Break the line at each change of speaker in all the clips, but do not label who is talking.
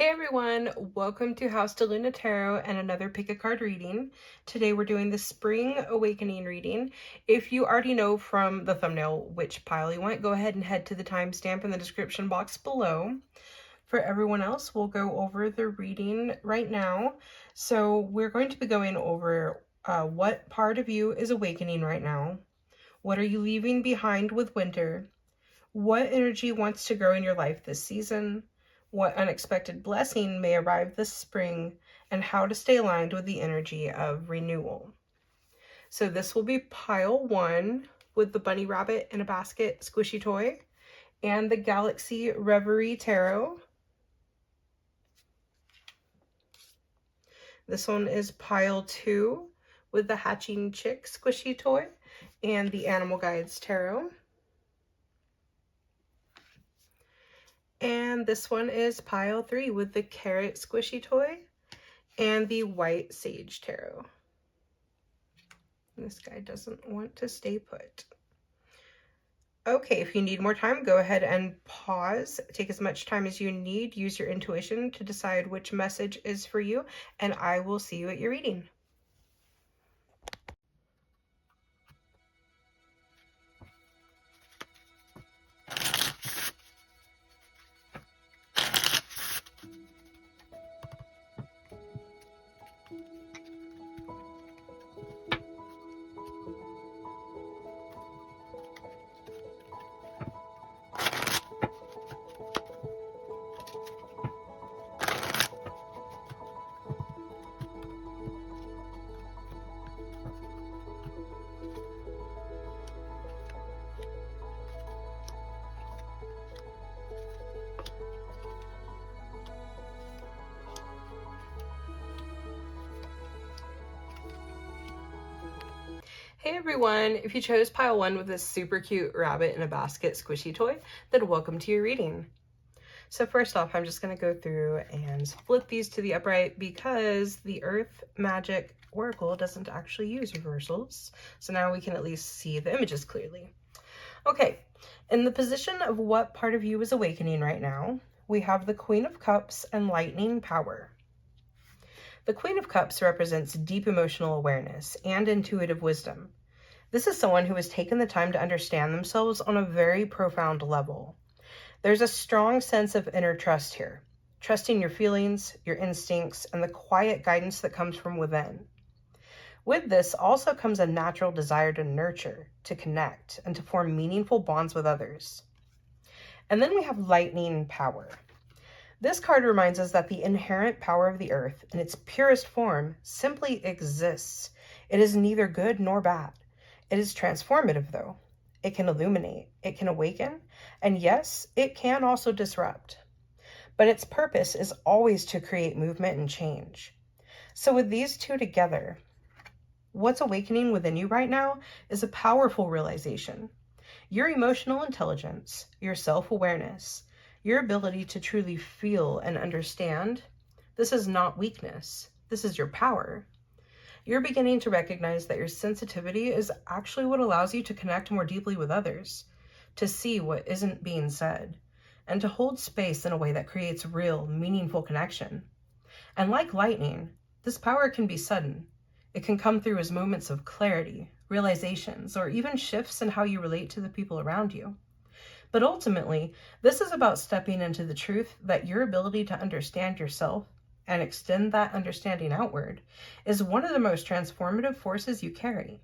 Hey everyone, welcome to House DeLuna Tarot and another pick a card reading. Today we're doing the Spring Awakening reading. If you already know from the thumbnail which pile you want, go ahead and head to the timestamp in the description box below. For everyone else, we'll go over the reading right now. So we're going to be going over what part of you is awakening right now. What are you leaving behind with winter? What energy wants to grow in your life this season? What unexpected blessing may arrive this spring? And how to stay aligned with the energy of renewal. So this will be pile 1 with the bunny rabbit in a basket squishy toy and the Galaxy Reverie Tarot. This one is pile 2 with the Hatching Chick squishy toy and the Animal Guides Tarot. And this one is pile 3 with the Carrot squishy toy and the White Sage Tarot. This guy doesn't want to stay put. Okay, if you need more time, go ahead and pause. Take as much time as you need. Use your intuition to decide which message is for you, and I will see you at your reading. Hey everyone, if you chose pile 1 with this super cute rabbit in a basket squishy toy, then welcome to your reading. So first off, I'm just going to go through and flip these to the upright because the Earth Magic Oracle doesn't actually use reversals. So now we can at least see the images clearly. Okay, in the position of what part of you is awakening right now, we have the Queen of Cups and Lightning Power. The Queen of Cups represents deep emotional awareness and intuitive wisdom. This is someone who has taken the time to understand themselves on a very profound level. There's a strong sense of inner trust here, trusting your feelings, your instincts, and the quiet guidance that comes from within. With this also comes a natural desire to nurture, to connect, and to form meaningful bonds with others. And then we have Lightning Power. This card reminds us that the inherent power of the earth, in its purest form, simply exists. It is neither good nor bad. It is transformative, though. It can illuminate, it can awaken, and yes, it can also disrupt. But its purpose is always to create movement and change. So with these two together, what's awakening within you right now is a powerful realization. Your emotional intelligence, your self-awareness, your ability to truly feel and understand, this is not weakness. This is your power. You're beginning to recognize that your sensitivity is actually what allows you to connect more deeply with others, to see what isn't being said, and to hold space in a way that creates real, meaningful connection. And like lightning, this power can be sudden. It can come through as moments of clarity, realizations, or even shifts in how you relate to the people around you. But ultimately, this is about stepping into the truth that your ability to understand yourself and extend that understanding outward is one of the most transformative forces you carry.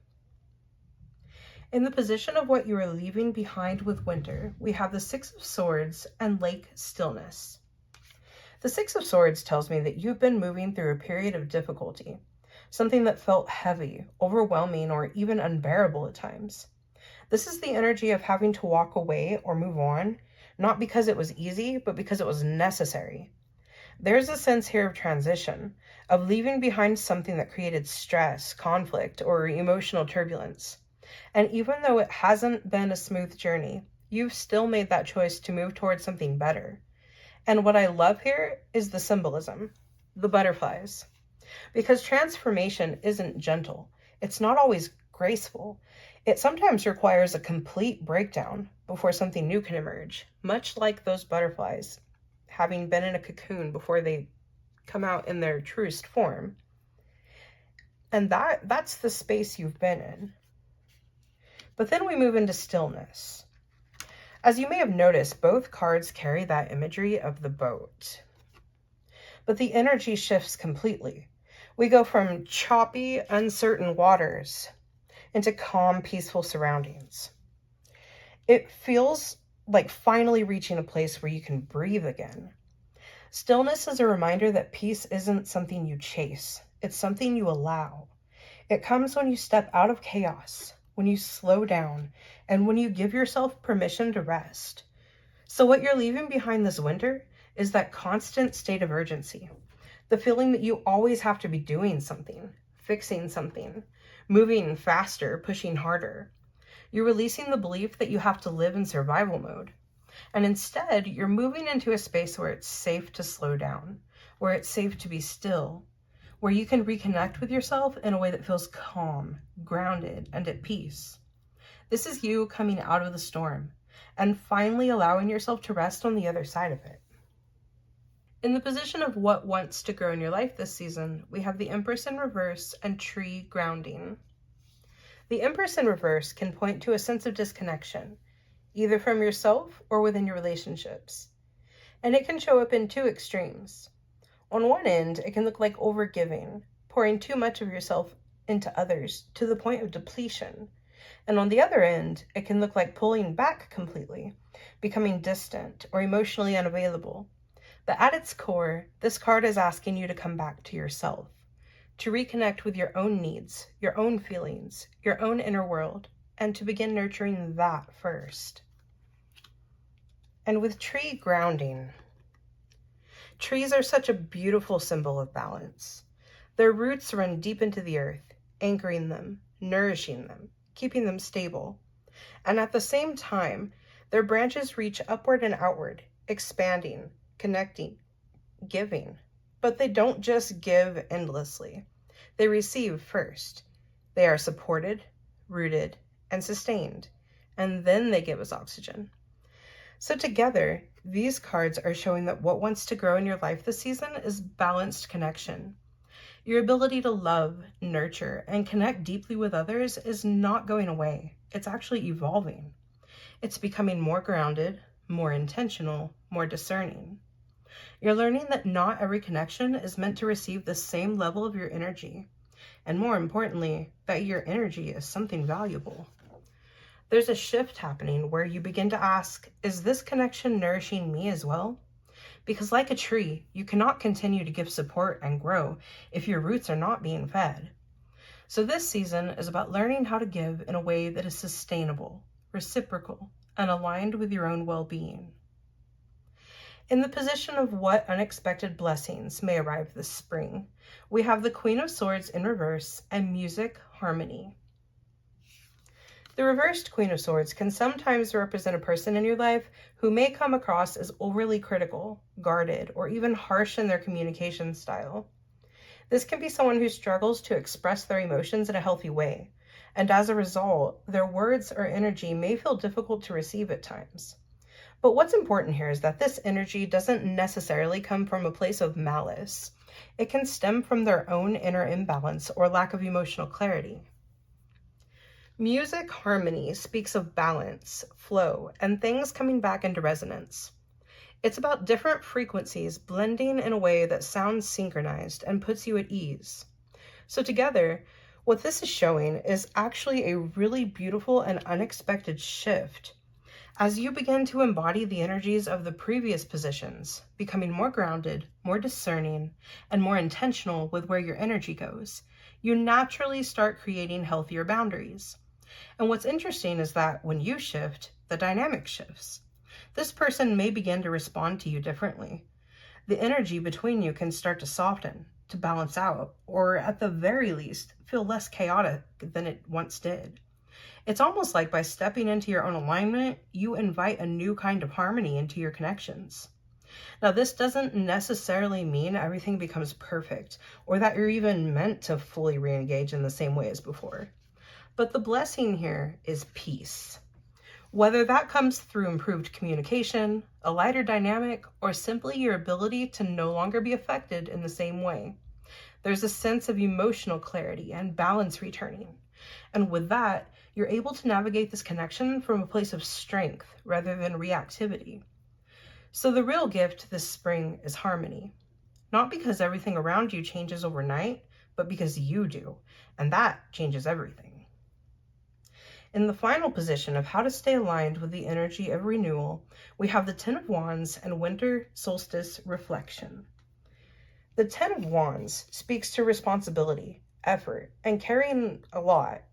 In the position of what you are leaving behind with winter, we have the Six of Swords and Lake Stillness. The Six of Swords tells me that you've been moving through a period of difficulty, something that felt heavy, overwhelming, or even unbearable at times. This is the energy of having to walk away or move on, not because it was easy, but because it was necessary. There's a sense here of transition, of leaving behind something that created stress, conflict, or emotional turbulence. And even though it hasn't been a smooth journey, you've still made that choice to move towards something better. And what I love here is the symbolism, the butterflies. Because transformation isn't gentle. It's not always graceful. It sometimes requires a complete breakdown before something new can emerge, much like those butterflies. having been in a cocoon before they come out in their truest form. And that's the space you've been in. But then we move into stillness. As you may have noticed, both cards carry that imagery of the boat. But the energy shifts completely. We go from choppy, uncertain waters into calm, peaceful surroundings. It feels like finally reaching a place where you can breathe again. Stillness is a reminder that peace isn't something you chase. It's something you allow. It comes when you step out of chaos, when you slow down, and when you give yourself permission to rest. So what you're leaving behind this winter is that constant state of urgency, the feeling that you always have to be doing something, fixing something, moving faster, pushing harder. You're releasing the belief that you have to live in survival mode. And instead, you're moving into a space where it's safe to slow down, where it's safe to be still, where you can reconnect with yourself in a way that feels calm, grounded, and at peace. This is you coming out of the storm and finally allowing yourself to rest on the other side of it. In the position of what wants to grow in your life this season, we have the Empress in reverse and Tree grounding. The Empress in reverse can point to a sense of disconnection, either from yourself or within your relationships. And it can show up in two extremes. On one end, it can look like overgiving, pouring too much of yourself into others to the point of depletion. And on the other end, it can look like pulling back completely, becoming distant or emotionally unavailable. But at its core, this card is asking you to come back to yourself, to reconnect with your own needs, your own feelings, your own inner world, and to begin nurturing that first. And with Tree grounding, trees are such a beautiful symbol of balance. Their roots run deep into the earth, anchoring them, nourishing them, keeping them stable. And at the same time, their branches reach upward and outward, expanding, connecting, giving. But they don't just give endlessly. They receive first. They are supported, rooted, and sustained, and then they give us oxygen. So together, these cards are showing that what wants to grow in your life this season is balanced connection. Your ability to love, nurture, and connect deeply with others is not going away. It's actually evolving. It's becoming more grounded, more intentional, more discerning. You're learning that not every connection is meant to receive the same level of your energy. And more importantly, that your energy is something valuable. There's a shift happening where you begin to ask, is this connection nourishing me as well? Because like a tree, you cannot continue to give support and grow if your roots are not being fed. So this season is about learning how to give in a way that is sustainable, reciprocal, and aligned with your own well-being. In the position of what unexpected blessings may arrive this spring, we have the Queen of Swords in reverse and music harmony. The reversed Queen of Swords can sometimes represent a person in your life who may come across as overly critical, guarded, or even harsh in their communication style. This can be someone who struggles to express their emotions in a healthy way, and as a result, their words or energy may feel difficult to receive at times. But what's important here is that this energy doesn't necessarily come from a place of malice. It can stem from their own inner imbalance or lack of emotional clarity. Music harmony speaks of balance, flow, and things coming back into resonance. It's about different frequencies blending in a way that sounds synchronized and puts you at ease. So together, what this is showing is actually a really beautiful and unexpected shift as you begin to embody the energies of the previous positions, becoming more grounded, more discerning, and more intentional with where your energy goes. You naturally start creating healthier boundaries. And what's interesting is that when you shift, the dynamic shifts. This person may begin to respond to you differently. The energy between you can start to soften, to balance out, or at the very least, feel less chaotic than it once did. It's almost like by stepping into your own alignment, you invite a new kind of harmony into your connections. Now, this doesn't necessarily mean everything becomes perfect, or that you're even meant to fully re-engage in the same way as before. But the blessing here is peace. Whether that comes through improved communication, a lighter dynamic, or simply your ability to no longer be affected in the same way. There's a sense of emotional clarity and balance returning. And with that, you're able to navigate this connection from a place of strength rather than reactivity. So the real gift this spring is harmony. Not because everything around you changes overnight, but because you do. And that changes everything. In the final position of how to stay aligned with the energy of renewal, we have the Ten of Wands and Winter Solstice Reflection. The Ten of Wands speaks to responsibility, effort, and carrying a lot.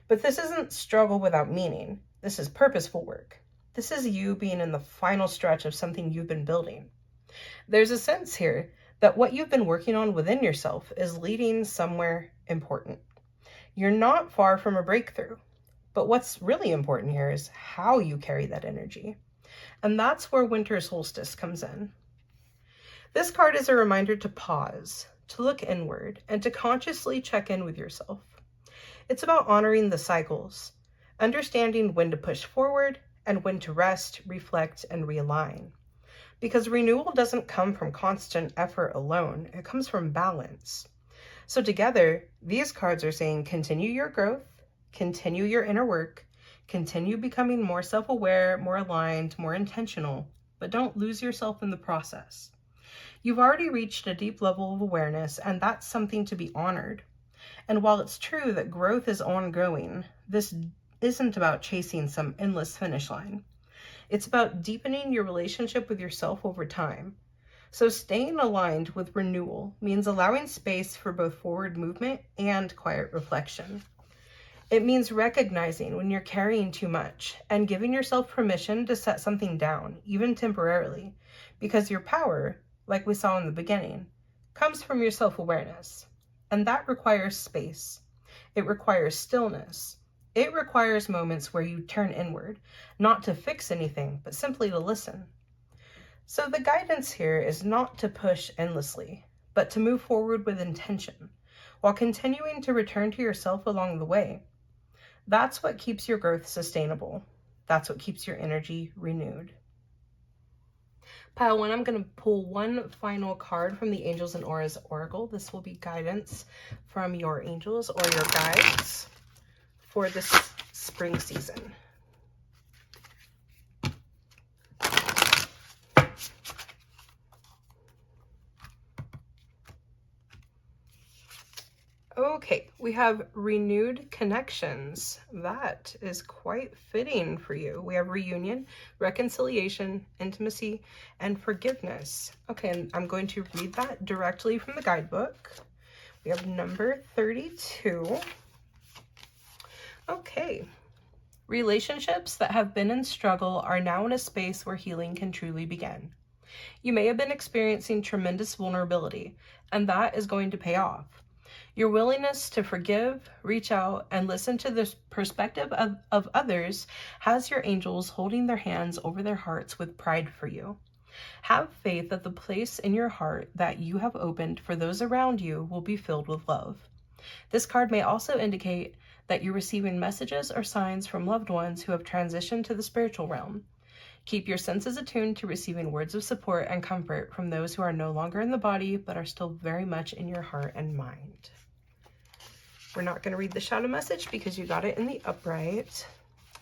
But this isn't struggle without meaning. This is purposeful work. This is you being in the final stretch of something you've been building. There's a sense here that what you've been working on within yourself is leading somewhere important. You're not far from a breakthrough. But what's really important here is how you carry that energy. And that's where Winter Solstice comes in. This card is a reminder to pause, to look inward, and to consciously check in with yourself. It's about honoring the cycles, understanding when to push forward and when to rest, reflect, and realign. Because renewal doesn't come from constant effort alone, it comes from balance. So together, these cards are saying continue your growth, continue your inner work, continue becoming more self-aware, more aligned, more intentional, but don't lose yourself in the process. You've already reached a deep level of awareness, and that's something to be honored. And while it's true that growth is ongoing, this isn't about chasing some endless finish line. It's about deepening your relationship with yourself over time. So staying aligned with renewal means allowing space for both forward movement and quiet reflection. It means recognizing when you're carrying too much and giving yourself permission to set something down, even temporarily, because your power, like we saw in the beginning, comes from your self-awareness. And that requires space. It requires stillness. It requires moments where you turn inward, not to fix anything, but simply to listen. So the guidance here is not to push endlessly, but to move forward with intention, while continuing to return to yourself along the way. That's what keeps your growth sustainable. That's what keeps your energy renewed. Pile 1, I'm going to pull one final card from the Angels and Auras Oracle. This will be guidance from your angels or your guides for this spring season. Okay, we have renewed connections. That is quite fitting for you. We have reunion, reconciliation, intimacy, and forgiveness. Okay, and I'm going to read that directly from the guidebook. We have number 32. Okay. Relationships that have been in struggle are now in a space where healing can truly begin. You may have been experiencing tremendous vulnerability, and that is going to pay off. Your willingness to forgive, reach out, and listen to the perspective of others has your angels holding their hands over their hearts with pride for you. Have faith that the place in your heart that you have opened for those around you will be filled with love. This card may also indicate that you're receiving messages or signs from loved ones who have transitioned to the spiritual realm. Keep your senses attuned to receiving words of support and comfort from those who are no longer in the body, but are still very much in your heart and mind. We're not going to read the shadow message because you got it in the upright.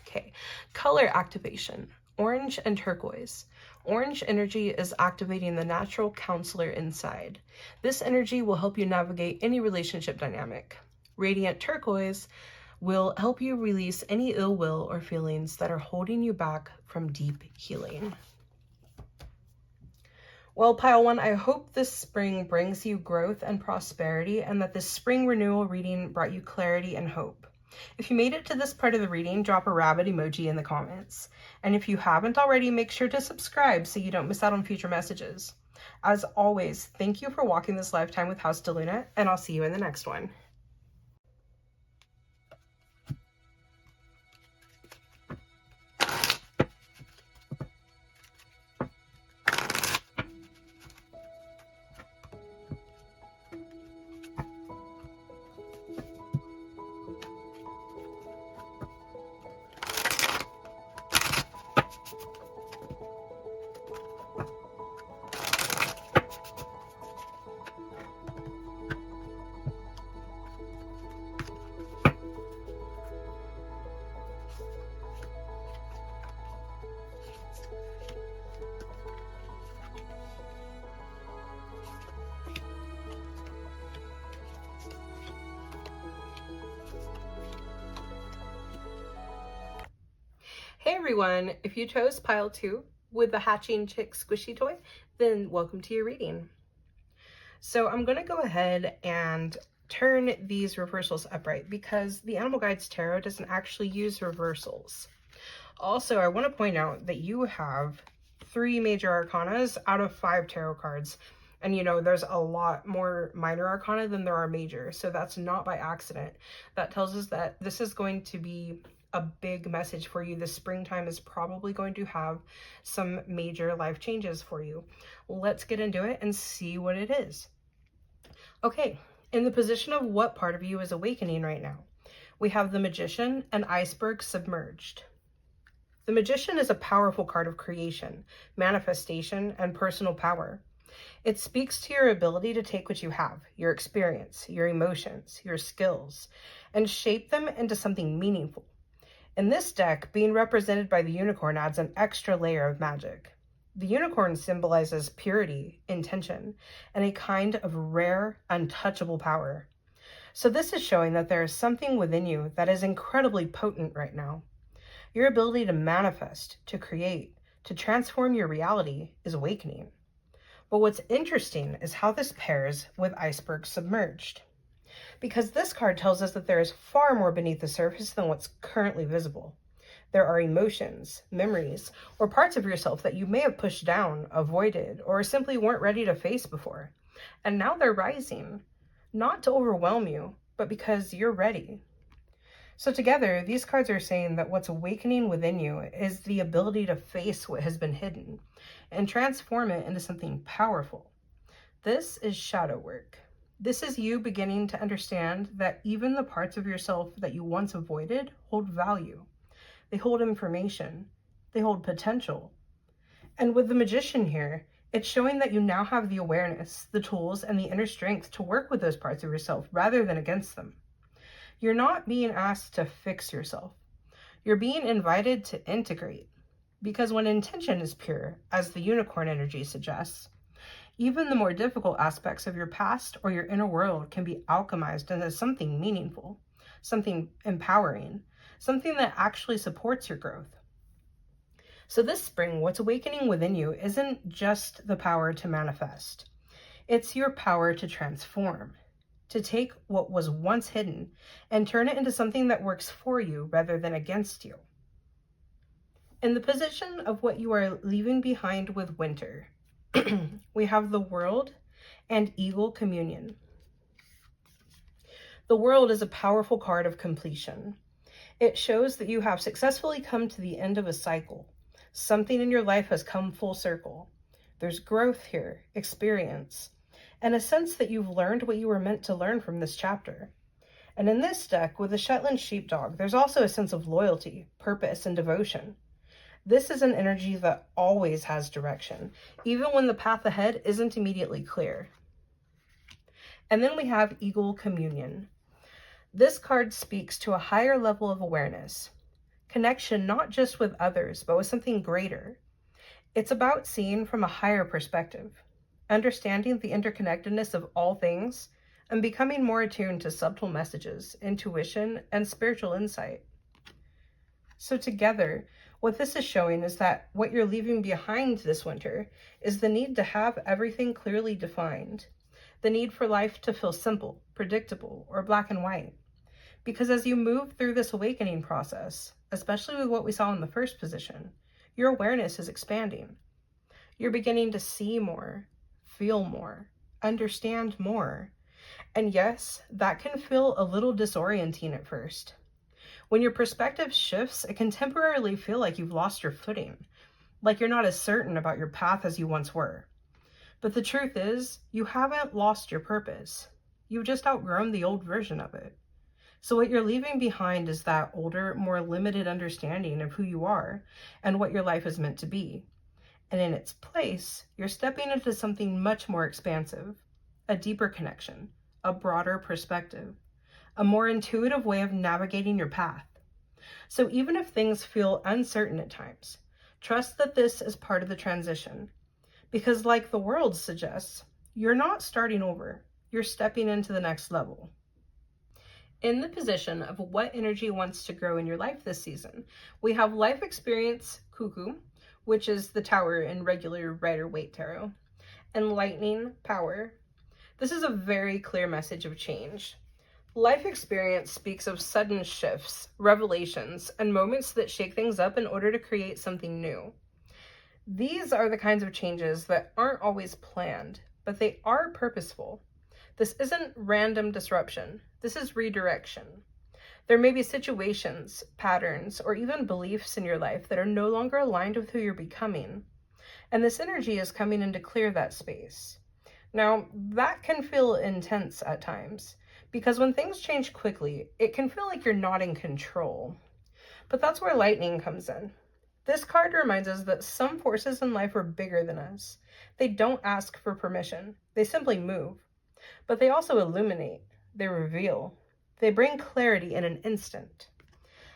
Okay, color activation, orange and turquoise. Orange energy is activating the natural counselor inside. This energy will help you navigate any relationship dynamic. Radiant turquoise will help you release any ill will or feelings that are holding you back from deep healing. Well, Pile 1, I hope this spring brings you growth and prosperity, and that this spring renewal reading brought you clarity and hope. If you made it to this part of the reading, drop a rabbit emoji in the comments. And if you haven't already, make sure to subscribe so you don't miss out on future messages. As always, thank you for walking this lifetime with House DeLuna, and I'll see you in the next one. everyone, if you chose pile 2 with the hatching chick squishy toy, then welcome to your reading. So I'm going to go ahead and turn these reversals upright because the Animal Guides Tarot doesn't actually use reversals. Also, I want to point out that you have 3 major arcanas out of 5 tarot cards. And you know, there's a lot more minor arcana than there are major. So that's not by accident. That tells us that this is going to be a big message for you. The springtime is probably going to have some major life changes for you. Let's get into it and see what it is. Okay, in the position of what part of you is awakening right now? We have the Magician and Iceberg submerged. The Magician is a powerful card of creation, manifestation, and personal power. It speaks to your ability to take what you have, your experience, your emotions, your skills, and shape them into something meaningful. In this deck, being represented by the unicorn adds an extra layer of magic. The unicorn symbolizes purity, intention, and a kind of rare, untouchable power. So this is showing that there is something within you that is incredibly potent right now. Your ability to manifest, to create, to transform your reality is awakening. But what's interesting is how this pairs with Iceberg submerged. Because this card tells us that there is far more beneath the surface than what's currently visible. There are emotions, memories, or parts of yourself that you may have pushed down, avoided, or simply weren't ready to face before. And now they're rising, not to overwhelm you, but because you're ready. So together, these cards are saying that what's awakening within you is the ability to face what has been hidden and transform it into something powerful. This is shadow work. This is you beginning to understand that even the parts of yourself that you once avoided hold value. They hold information. They hold potential. And with the Magician here, it's showing that you now have the awareness, the tools, and the inner strength to work with those parts of yourself rather than against them. You're not being asked to fix yourself. You're being invited to integrate. Because when intention is pure, as the unicorn energy suggests, even the more difficult aspects of your past or your inner world can be alchemized into something meaningful, something empowering, something that actually supports your growth. So this spring, what's awakening within you isn't just the power to manifest. It's your power to transform, to take what was once hidden and turn it into something that works for you rather than against you. In the position of what you are leaving behind with winter, we have the World and Eagle Communion. The World is a powerful card of completion. It shows that you have successfully come to the end of a cycle. Something in your life has come full circle. There's growth here, experience, and a sense that you've learned what you were meant to learn from this chapter. And in this deck, with the Shetland Sheepdog, there's also a sense of loyalty, purpose, and devotion. This is an energy that always has direction, even when the path ahead isn't immediately clear. And then we have Eagle Communion. This card speaks to a higher level of awareness, connection not just with others, but with something greater. It's about seeing from a higher perspective, understanding the interconnectedness of all things, and becoming more attuned to subtle messages, intuition, and spiritual insight. So together, what this is showing is that what you're leaving behind this winter is the need to have everything clearly defined, the need for life to feel simple, predictable, or black and white. Because as you move through this awakening process, especially with what we saw in the first position, your awareness is expanding. You're beginning to see more, feel more, understand more. And yes, that can feel a little disorienting at first. When your perspective shifts, it can temporarily feel like you've lost your footing, like you're not as certain about your path as you once were. But the truth is, you haven't lost your purpose. You've just outgrown the old version of it. So what you're leaving behind is that older, more limited understanding of who you are and what your life is meant to be. And in its place, you're stepping into something much more expansive, a deeper connection, a broader perspective, a more intuitive way of navigating your path. So even if things feel uncertain at times, trust that this is part of the transition. Because like the World suggests, you're not starting over, you're stepping into the next level. In the position of what energy wants to grow in your life this season, we have life experience cuckoo, which is the tower in regular Rider-Waite tarot, and lightning power. This is a very clear message of change. Life experience speaks of sudden shifts, revelations, and moments that shake things up in order to create something new. These are the kinds of changes that aren't always planned, but they are purposeful. This isn't random disruption. This is redirection. There may be situations, patterns, or even beliefs in your life that are no longer aligned with who you're becoming. And this energy is coming in to clear that space. Now, that can feel intense at times, because when things change quickly, it can feel like you're not in control. But that's where lightning comes in. This card reminds us that some forces in life are bigger than us. They don't ask for permission. They simply move. But they also illuminate. They reveal. They bring clarity in an instant.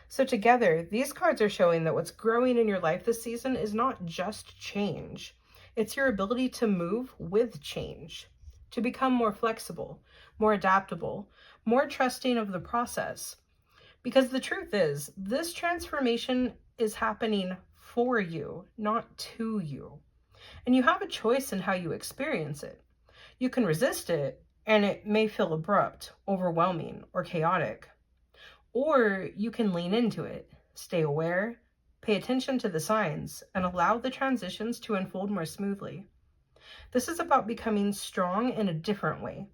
So together, these cards are showing that what's growing in your life this season is not just change. It's your ability to move with change, to become more flexible, more adaptable, more trusting of the process. Because the truth is, this transformation is happening for you, not to you. And you have a choice in how you experience it. You can resist it, and it may feel abrupt, overwhelming, or chaotic. Or you can lean into it, stay aware, pay attention to the signs, and allow the transitions to unfold more smoothly. This is about becoming strong in a different way,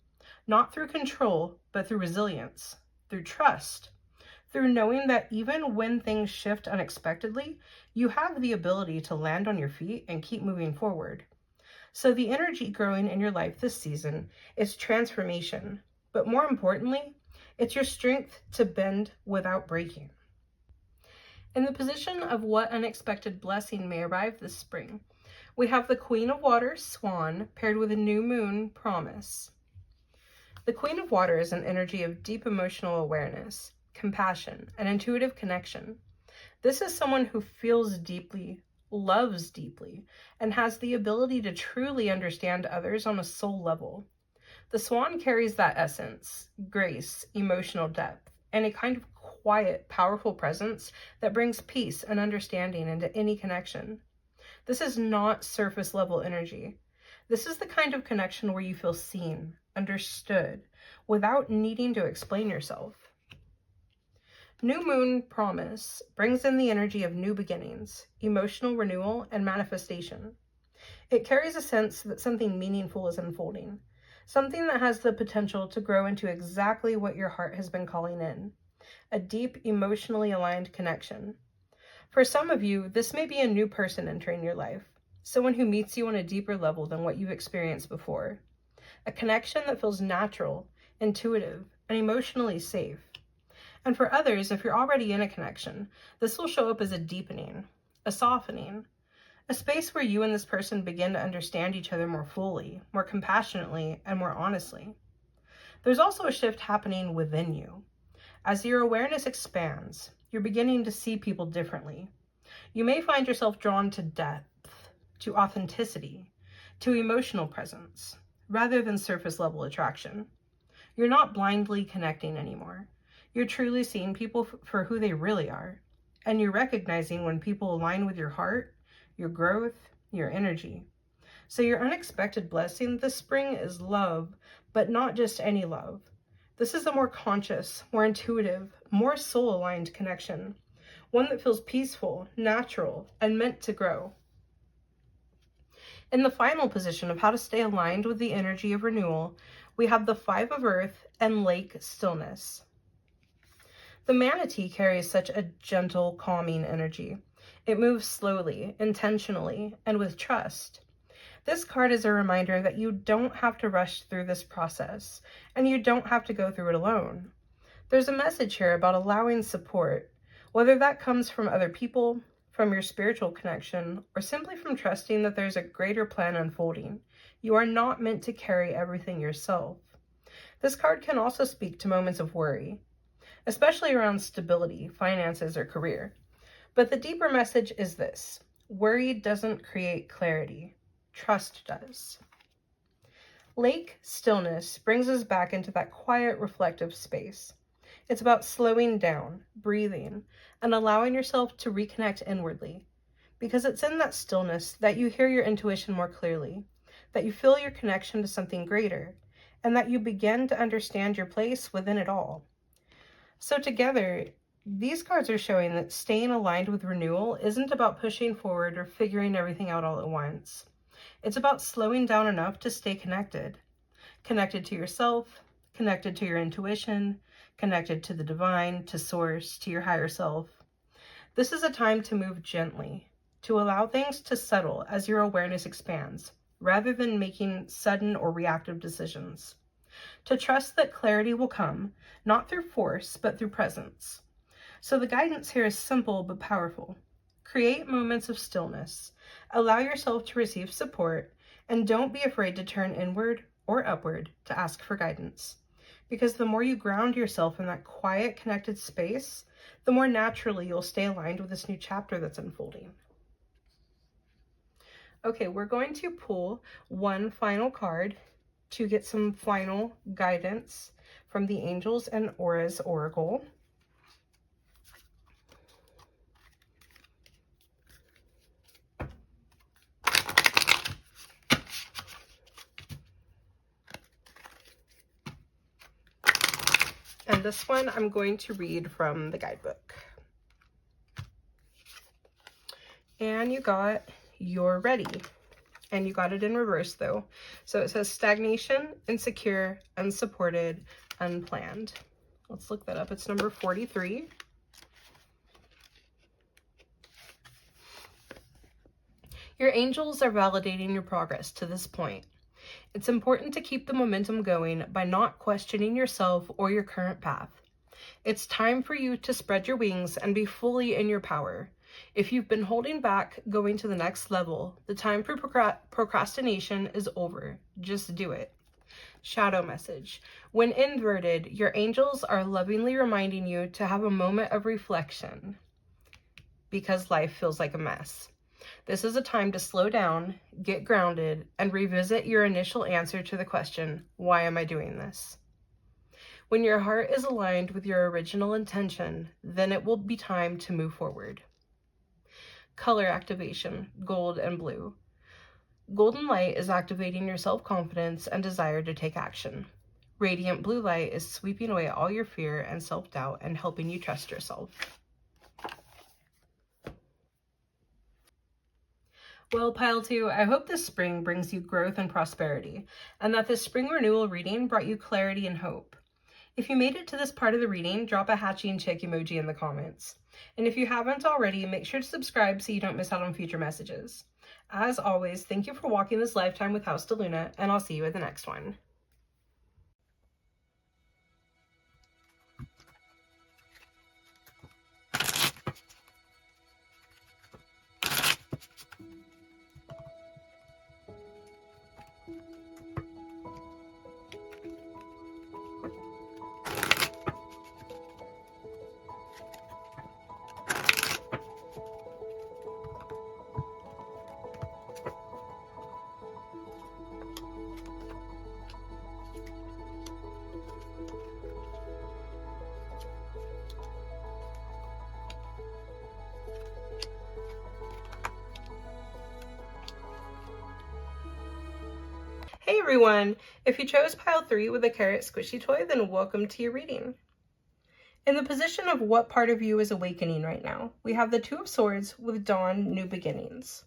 not through control, but through resilience, through trust, through knowing that even when things shift unexpectedly, you have the ability to land on your feet and keep moving forward. So the energy growing in your life this season is transformation, but more importantly, it's your strength to bend without breaking. In the position of what unexpected blessing may arrive this spring, we have the Queen of Water, Swan, paired with a new moon, Promise. The Queen of Water is an energy of deep emotional awareness, compassion, and intuitive connection. This is someone who feels deeply, loves deeply, and has the ability to truly understand others on a soul level. The Swan carries that essence, grace, emotional depth, and a kind of quiet, powerful presence that brings peace and understanding into any connection. This is not surface level energy. This is the kind of connection where you feel seen, understood, without needing to explain yourself. New Moon Promise brings in the energy of new beginnings, emotional renewal, and manifestation. It carries a sense that something meaningful is unfolding, something that has the potential to grow into exactly what your heart has been calling in, a deep, emotionally aligned connection. For some of you, this may be a new person entering your life, someone who meets you on a deeper level than what you've experienced before, a connection that feels natural, intuitive, and emotionally safe. And for others, if you're already in a connection, this will show up as a deepening, a softening, a space where you and this person begin to understand each other more fully, more compassionately, and more honestly. There's also a shift happening within you. As your awareness expands, you're beginning to see people differently. You may find yourself drawn to depth, to authenticity, to emotional presence, rather than surface level attraction. You're not blindly connecting anymore. You're truly seeing people for who they really are, and you're recognizing when people align with your heart, your growth, your energy. So your unexpected blessing this spring is love, but not just any love. This is a more conscious, more intuitive, more soul-aligned connection, one that feels peaceful, natural, and meant to grow. In the final position of how to stay aligned with the energy of renewal, we have the Five of Earth and Lake Stillness. The manatee carries such a gentle, calming energy. It moves slowly, intentionally, and with trust. This card is a reminder that you don't have to rush through this process, and you don't have to go through it alone. There's a message here about allowing support, whether that comes from other people, from your spiritual connection, or simply from trusting that there's a greater plan unfolding. You are not meant to carry everything yourself. This card can also speak to moments of worry, especially around stability, finances, or career. But the deeper message is this: worry doesn't create clarity, trust does. Lake Stillness brings us back into that quiet, reflective space. It's about slowing down, breathing, and allowing yourself to reconnect inwardly. Because it's in that stillness that you hear your intuition more clearly, that you feel your connection to something greater, and that you begin to understand your place within it all. So together, these cards are showing that staying aligned with renewal isn't about pushing forward or figuring everything out all at once. It's about slowing down enough to stay connected. Connected to yourself, connected to your intuition, connected to the divine, to source, to your higher self. This is a time to move gently, to allow things to settle as your awareness expands, rather than making sudden or reactive decisions. To trust that clarity will come, not through force, but through presence. So the guidance here is simple but powerful. Create moments of stillness, allow yourself to receive support, and don't be afraid to turn inward or upward to ask for guidance. Because the more you ground yourself in that quiet, connected space, the more naturally you'll stay aligned with this new chapter that's unfolding. Okay, we're going to pull one final card to get some final guidance from the Angels and Auras Oracle. And this one I'm going to read from the guidebook. And you got "You're ready." And you got it in reverse though. So it says stagnation, insecure, unsupported, unplanned. Let's look that up. It's number 43. Your angels are validating your progress to this point. It's important to keep the momentum going by not questioning yourself or your current path. It's time for you to spread your wings and be fully in your power. If you've been holding back going to the next level, the time for procrastination is over. Just do it. Shadow message. When inverted, your angels are lovingly reminding you to have a moment of reflection because life feels like a mess. This is a time to slow down, get grounded, and revisit your initial answer to the question, why am I doing this? When your heart is aligned with your original intention, then it will be time to move forward. Color activation, gold and blue. Golden light is activating your self-confidence and desire to take action. Radiant blue light is sweeping away all your fear and self-doubt and helping you trust yourself. Well, Pile 2, I hope this spring brings you growth and prosperity, and that this spring renewal reading brought you clarity and hope. If you made it to this part of the reading, drop a hatching chick emoji in the comments. And if you haven't already, make sure to subscribe so you don't miss out on future messages. As always, thank you for walking this lifetime with House DeLuna, and I'll see you at the next one. Hey everyone! If you chose Pile 3 with a carrot squishy toy, then welcome to your reading. In the position of what part of you is awakening right now, we have the Two of Swords with Dawn, New Beginnings.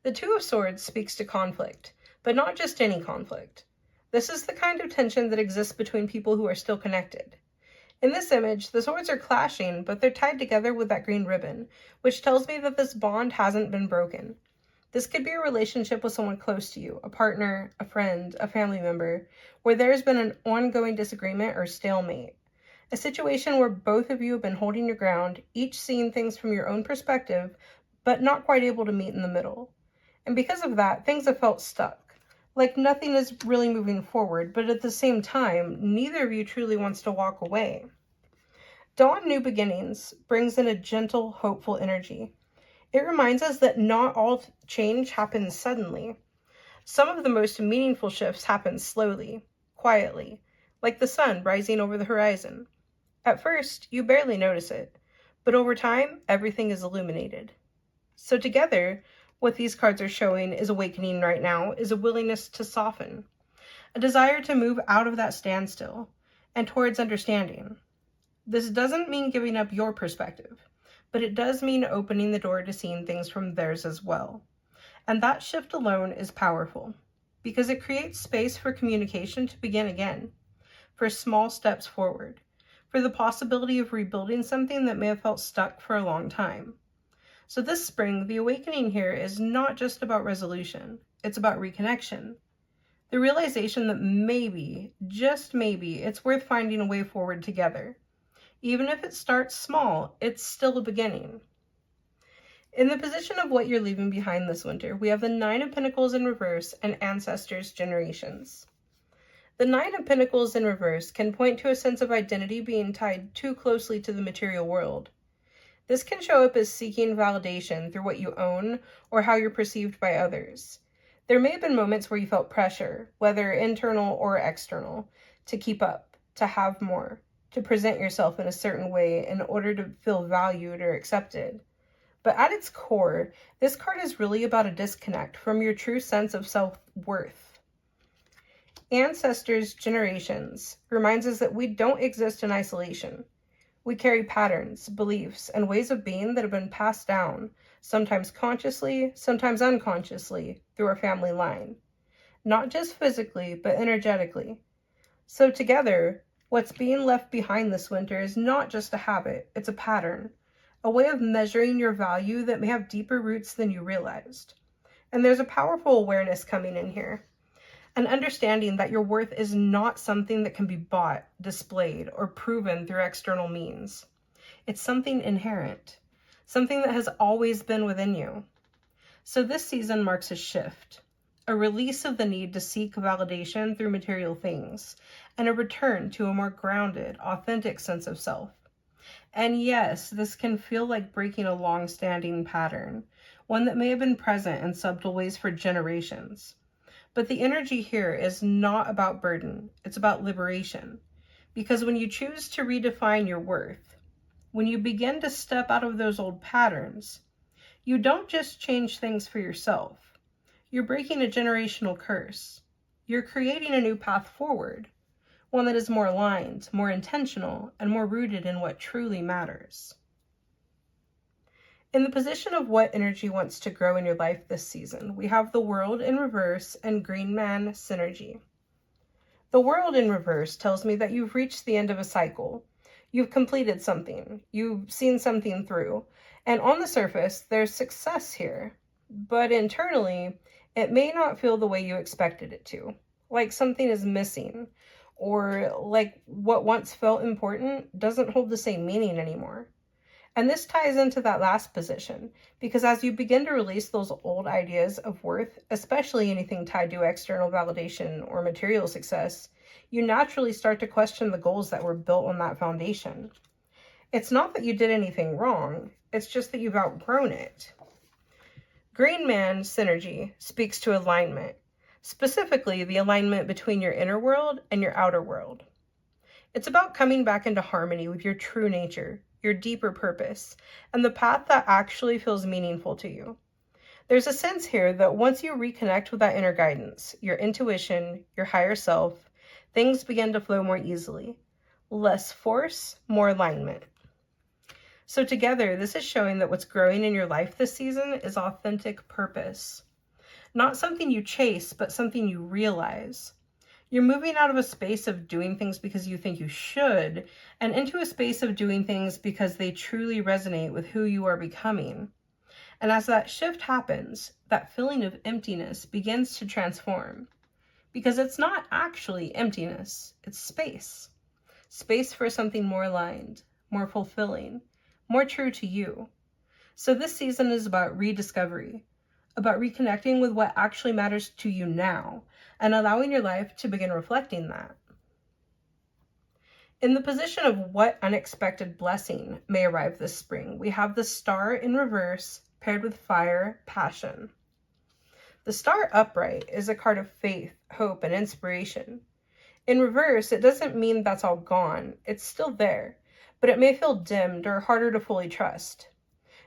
The Two of Swords speaks to conflict, but not just any conflict. This is the kind of tension that exists between people who are still connected. In this image, the swords are clashing, but they're tied together with that green ribbon, which tells me that this bond hasn't been broken. This could be a relationship with someone close to you, a partner, a friend, a family member, where there's been an ongoing disagreement or stalemate. A situation where both of you have been holding your ground, each seeing things from your own perspective, but not quite able to meet in the middle. And because of that, things have felt stuck. Like nothing is really moving forward, but at the same time, neither of you truly wants to walk away. Dawn, New Beginnings brings in a gentle, hopeful energy. It reminds us that not all change happens suddenly. Some of the most meaningful shifts happen slowly, quietly, like the sun rising over the horizon. At first, you barely notice it, but over time, everything is illuminated. So together, what these cards are showing is awakening right now is a willingness to soften, a desire to move out of that standstill and towards understanding. This doesn't mean giving up your perspective, but it does mean opening the door to seeing things from theirs as well. And that shift alone is powerful because it creates space for communication to begin again, for small steps forward, for the possibility of rebuilding something that may have felt stuck for a long time. So this spring, the awakening here is not just about resolution, it's about reconnection. The realization that maybe, just maybe, it's worth finding a way forward together. Even if it starts small, it's still a beginning. In the position of what you're leaving behind this winter, we have the Nine of Pentacles in reverse and Ancestors Generations. The Nine of Pentacles in reverse can point to a sense of identity being tied too closely to the material world. This can show up as seeking validation through what you own or how you're perceived by others. There may have been moments where you felt pressure, whether internal or external, to keep up, to have more, to present yourself in a certain way in order to feel valued or accepted. But at its core, this card is really about a disconnect from your true sense of self-worth. Ancestors' Generations reminds us that we don't exist in isolation. We carry patterns, beliefs, and ways of being that have been passed down, sometimes consciously, sometimes unconsciously, through our family line. Not just physically, but energetically. So together, what's being left behind this winter is not just a habit, it's a pattern, a way of measuring your value that may have deeper roots than you realized. And there's a powerful awareness coming in here. An understanding that your worth is not something that can be bought, displayed, or proven through external means. It's something inherent, something that has always been within you. So this season marks a shift, a release of the need to seek validation through material things, and a return to a more grounded, authentic sense of self. And yes, this can feel like breaking a long-standing pattern, one that may have been present in subtle ways for generations. But the energy here is not about burden, it's about liberation. Because when you choose to redefine your worth, when you begin to step out of those old patterns, you don't just change things for yourself. You're breaking a generational curse. You're creating a new path forward, one that is more aligned, more intentional, and more rooted in what truly matters. In the position of what energy wants to grow in your life this season, we have the World in reverse and Green Man Synergy. The World in reverse tells me that you've reached the end of a cycle. You've completed something. You've seen something through. And on the surface, there's success here. But internally, it may not feel the way you expected it to. Like something is missing. Or like what once felt important doesn't hold the same meaning anymore. And this ties into that last position, because as you begin to release those old ideas of worth, especially anything tied to external validation or material success, you naturally start to question the goals that were built on that foundation. It's not that you did anything wrong, it's just that you've outgrown it. Green Man Synergy speaks to alignment, specifically the alignment between your inner world and your outer world. It's about coming back into harmony with your true nature, your deeper purpose, and the path that actually feels meaningful to you. There's a sense here that once you reconnect with that inner guidance, your intuition, your higher self, things begin to flow more easily. Less force, more alignment. So together, this is showing that what's growing in your life this season is authentic purpose. Not something you chase, but something you realize. You're moving out of a space of doing things because you think you should, and into a space of doing things because they truly resonate with who you are becoming. And as that shift happens, that feeling of emptiness begins to transform. Because it's not actually emptiness, it's space. Space for something more aligned, more fulfilling, more true to you. So this season is about rediscovery, about reconnecting with what actually matters to you now, and allowing your life to begin reflecting that. In the position of what unexpected blessing may arrive this spring, we have the Star in reverse paired with Fire, Passion. The Star upright is a card of faith, hope, and inspiration. In reverse, it doesn't mean that's all gone. It's still there, but it may feel dimmed or harder to fully trust.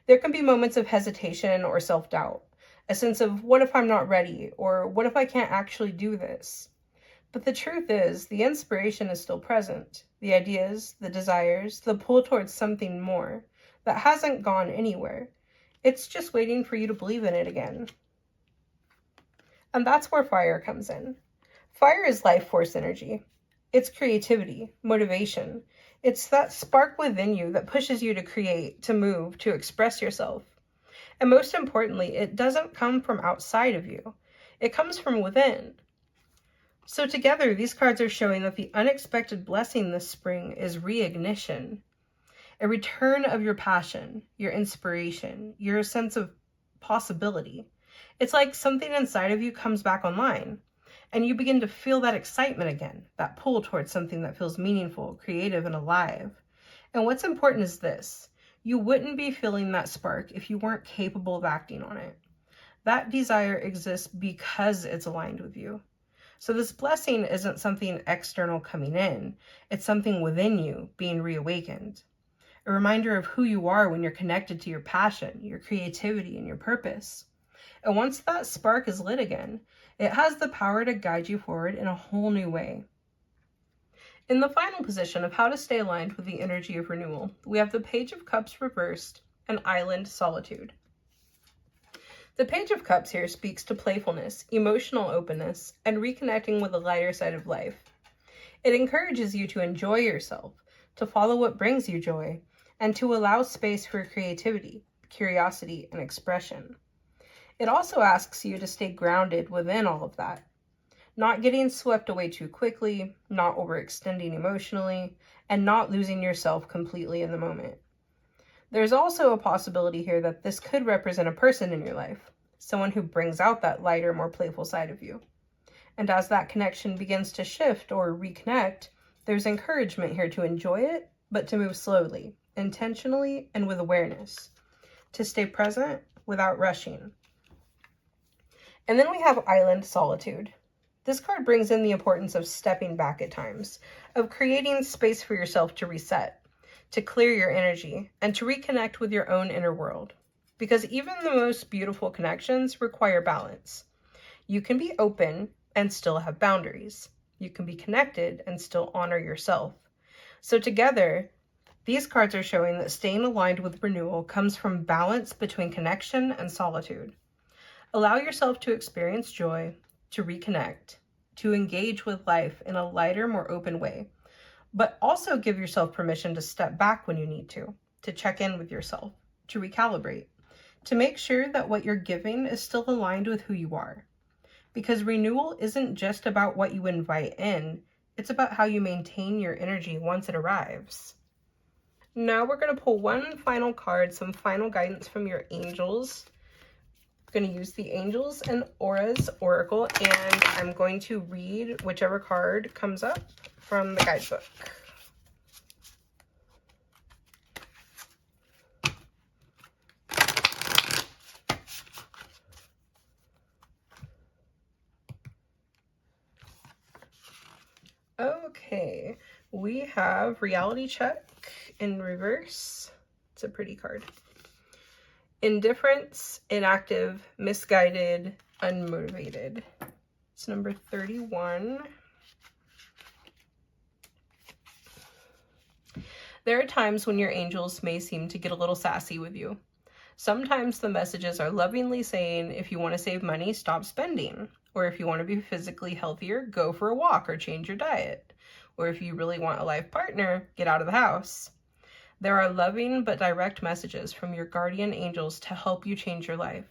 There can be moments of hesitation or self-doubt, a sense of what if I'm not ready, or what if I can't actually do this? But the truth is, the inspiration is still present. The ideas, the desires, the pull towards something more that hasn't gone anywhere. It's just waiting for you to believe in it again. And that's where fire comes in. Fire is life force energy. It's creativity, motivation. It's that spark within you that pushes you to create, to move, to express yourself. And most importantly, it doesn't come from outside of you. It comes from within. So together, these cards are showing that the unexpected blessing this spring is reignition, a return of your passion, your inspiration, your sense of possibility. It's like something inside of you comes back online, and you begin to feel that excitement again, that pull towards something that feels meaningful, creative, and alive. And what's important is this: you wouldn't be feeling that spark if you weren't capable of acting on it. That desire exists because it's aligned with you. So this blessing isn't something external coming in, it's something within you being reawakened. A reminder of who you are when you're connected to your passion, your creativity, and your purpose. And once that spark is lit again, it has the power to guide you forward in a whole new way. In the final position of how to stay aligned with the energy of renewal, we have the Page of Cups reversed and Island Solitude. The Page of Cups here speaks to playfulness, emotional openness, and reconnecting with the lighter side of life. It encourages you to enjoy yourself, to follow what brings you joy, and to allow space for creativity, curiosity, and expression. It also asks you to stay grounded within all of that, not getting swept away too quickly, not overextending emotionally, and not losing yourself completely in the moment. There's also a possibility here that this could represent a person in your life, someone who brings out that lighter, more playful side of you. And as that connection begins to shift or reconnect, there's encouragement here to enjoy it, but to move slowly, intentionally, and with awareness, to stay present without rushing. And then we have Island Solitude. This card brings in the importance of stepping back at times, of creating space for yourself to reset, to clear your energy, and to reconnect with your own inner world. Because even the most beautiful connections require balance. You can be open and still have boundaries. You can be connected and still honor yourself. So together, these cards are showing that staying aligned with renewal comes from balance between connection and solitude. Allow yourself to experience joy, to reconnect, to engage with life in a lighter, more open way. But also give yourself permission to step back when you need to check in with yourself, to recalibrate, to make sure that what you're giving is still aligned with who you are. Because renewal isn't just about what you invite in, it's about how you maintain your energy once it arrives. Now we're going to pull one final card, some final guidance from your angels. I'm going to use the Angels and Auras Oracle, and I'm going to read whichever card comes up from the guidebook. Okay, we have Reality Check in reverse. It's a pretty card. Indifference, inactive, misguided, unmotivated. It's number 31. There are times when your angels may seem to get a little sassy with you. Sometimes the messages are lovingly saying, if you want to save money, stop spending. Or if you want to be physically healthier, go for a walk or change your diet. Or if you really want a life partner, get out of the house. There are loving but direct messages from your guardian angels to help you change your life.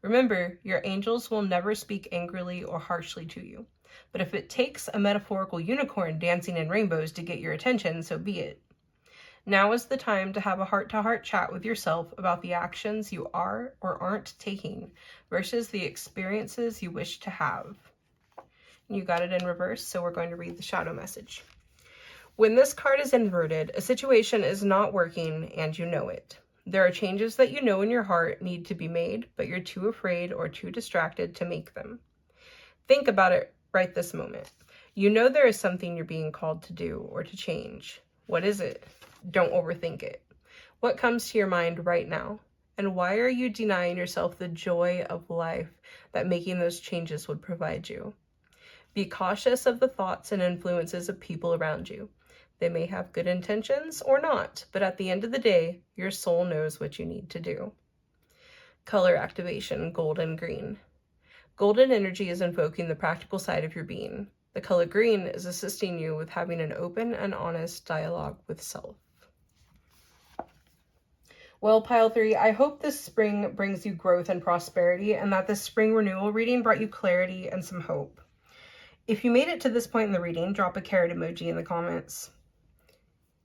Remember, your angels will never speak angrily or harshly to you. But if it takes a metaphorical unicorn dancing in rainbows to get your attention, so be it. Now is the time to have a heart-to-heart chat with yourself about the actions you are or aren't taking versus the experiences you wish to have. You got it in reverse, so we're going to read the shadow message. When this card is inverted, a situation is not working and you know it. There are changes that you know in your heart need to be made, but you're too afraid or too distracted to make them. Think about it right this moment. You know there is something you're being called to do or to change. What is it? Don't overthink it. What comes to your mind right now? And why are you denying yourself the joy of life that making those changes would provide you? Be cautious of the thoughts and influences of people around you. They may have good intentions or not, but at the end of the day, your soul knows what you need to do. Color activation, golden green. Golden energy is invoking the practical side of your being. The color green is assisting you with having an open and honest dialogue with self. Well, Pile 3, I hope this spring brings you growth and prosperity, and that this spring renewal reading brought you clarity and some hope. If you made it to this point in the reading, drop a carrot emoji in the comments.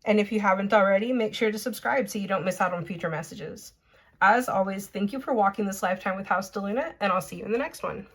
And if you haven't already, make sure to subscribe so you don't miss out on future messages. As always, thank you for walking this lifetime with House DeLuna, and I'll see you in the next one.